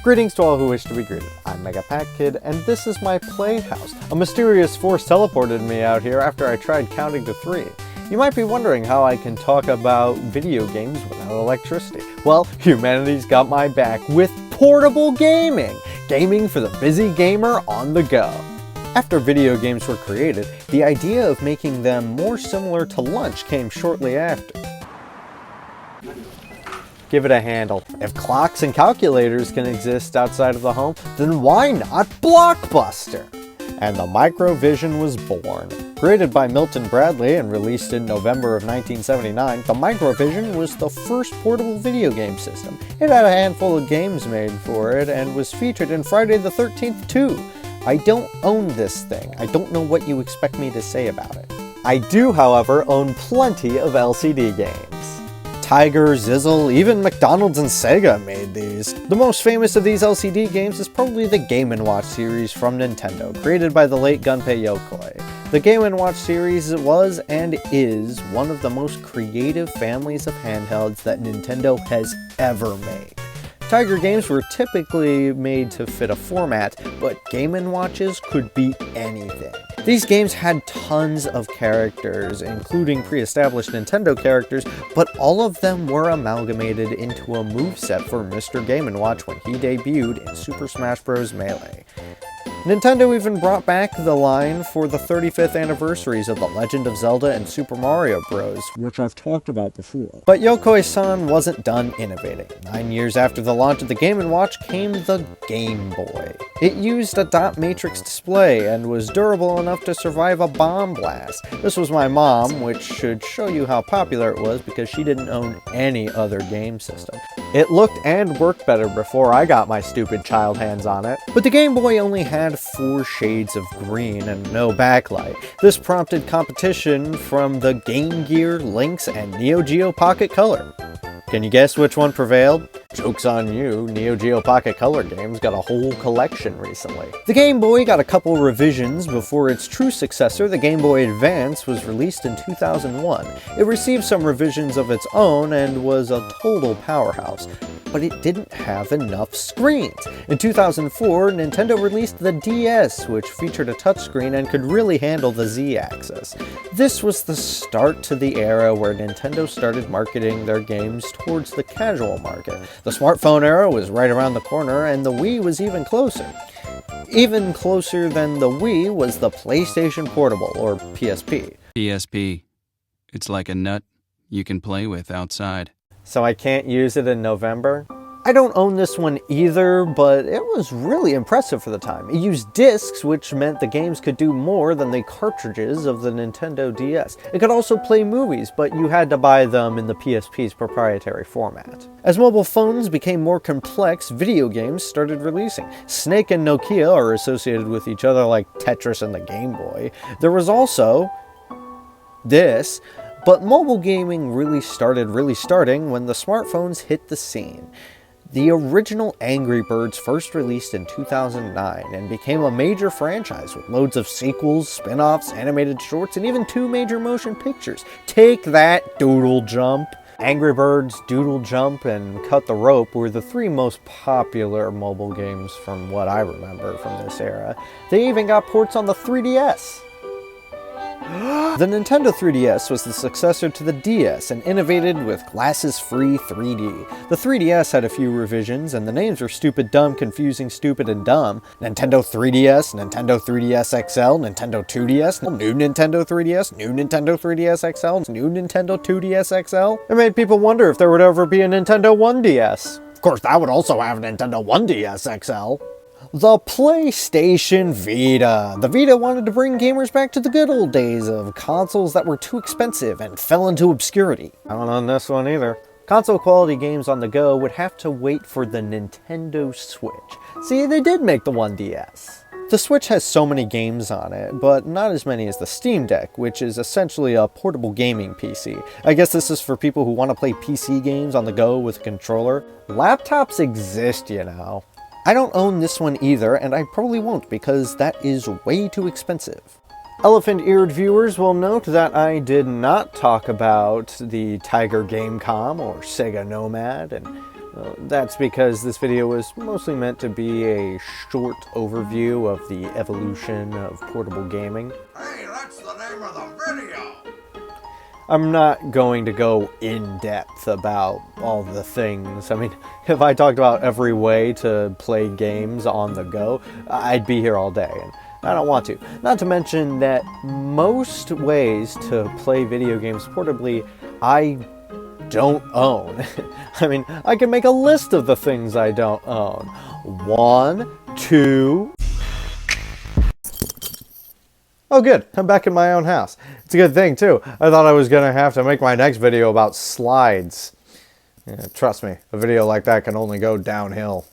Greetings to all who wish to be greeted. I'm MegaPacKid, and this is my playhouse. A mysterious force teleported me out here after I tried counting to 3. You might be wondering how I can talk about video games without electricity. Well, humanity's got my back with portable gaming! Gaming for the busy gamer on the go. After video games were created, the idea of making them more similar to lunch came shortly after. Give it a handle. If clocks and calculators can exist outside of the home, then why not Blockbuster? And the Microvision was born. Created by Milton Bradley and released in November of 1979, the Microvision was the first portable video game system. It had a handful of games made for it and was featured in Friday the 13th too. I don't own this thing. I don't know what you expect me to say about it. I do, however, own plenty of LCD games. Tiger, Zizzle, even McDonald's and Sega made these. The most famous of these LCD games is probably the Game & Watch series from Nintendo, created by the late Gunpei Yokoi. The Game & Watch series was and is one of the most creative families of handhelds that Nintendo has ever made. Tiger games were typically made to fit a format, but Game & Watches could be anything. These games had tons of characters, including pre-established Nintendo characters, but all of them were amalgamated into a moveset for Mr. Game & Watch when he debuted in Super Smash Bros. Melee. Nintendo even brought back the line for the 35th anniversaries of The Legend of Zelda and Super Mario Bros., which I've talked about before. But Yokoi-san wasn't done innovating. 9 years after the launch of the Game & Watch came the Game Boy. It used a dot matrix display and was durable enough to survive a bomb blast. This was my mom, which should show you how popular it was because she didn't own any other game system. It looked and worked better before I got my stupid child hands on it. But the Game Boy only had 4 shades of green and no backlight. This prompted competition from the Game Gear, Lynx, and Neo Geo Pocket Color. Can you guess which one prevailed? Joke's on you, Neo Geo Pocket Color games got a whole collection recently. The Game Boy got a couple revisions before its true successor, the Game Boy Advance, was released in 2001. It received some revisions of its own and was a total powerhouse, but it didn't have enough screens. In 2004, Nintendo released the DS, which featured a touchscreen and could really handle the Z-axis. This was the start to the era where Nintendo started marketing their games towards the casual market. The smartphone era was right around the corner, and the Wii was even closer. Even closer than the Wii was the PlayStation Portable, or PSP. PSP. It's like a nut you can play with outside. So I can't use it in November? I don't own this one either, but it was really impressive for the time. It used discs, which meant the games could do more than the cartridges of the Nintendo DS. It could also play movies, but you had to buy them in the PSP's proprietary format. As mobile phones became more complex, video games started releasing. Snake and Nokia are associated with each other like Tetris and the Game Boy. There was also this. But mobile gaming really started when the smartphones hit the scene. The original Angry Birds first released in 2009 and became a major franchise with loads of sequels, spin-offs, animated shorts, and even 2 major motion pictures. Take that, Doodle Jump! Angry Birds, Doodle Jump, and Cut the Rope were the 3 most popular mobile games from what I remember from this era. They even got ports on the 3DS. The Nintendo 3DS was the successor to the DS and innovated with glasses-free 3D. The 3DS had a few revisions, and the names were Stupid Dumb, Confusing Stupid, and Dumb. Nintendo 3DS, Nintendo 3DS XL, Nintendo 2DS, New Nintendo 3DS, New Nintendo 3DS XL, New Nintendo 2DS XL. It made people wonder if there would ever be a Nintendo 1DS. Of course, that would also have a Nintendo 1DS XL. The PlayStation Vita. The Vita wanted to bring gamers back to the good old days of consoles that were too expensive and fell into obscurity. I don't own this one either. Console quality games on the go would have to wait for the Nintendo Switch. See, they did make the 1DS. The Switch has so many games on it, but not as many as the Steam Deck, which is essentially a portable gaming PC. I guess this is for people who want to play PC games on the go with a controller. Laptops exist, you know. I don't own this one either, and I probably won't because that is way too expensive. Elephant-eared viewers will note that I did not talk about the Tiger Gamecom or Sega Nomad, and That's because this video was mostly meant to be a short overview of the evolution of portable gaming. Hey, that's the name of the video! I'm not going to go in depth about all the things. I mean, if I talked about every way to play games on the go, I'd be here all day, and I don't want to. Not to mention that most ways to play video games portably, I don't own. I mean, I can make a list of the things I don't own. 1, 2... Oh good, I'm back in my own house. It's a good thing too. I thought I was gonna have to make my next video about slides. Yeah, trust me, a video like that can only go downhill.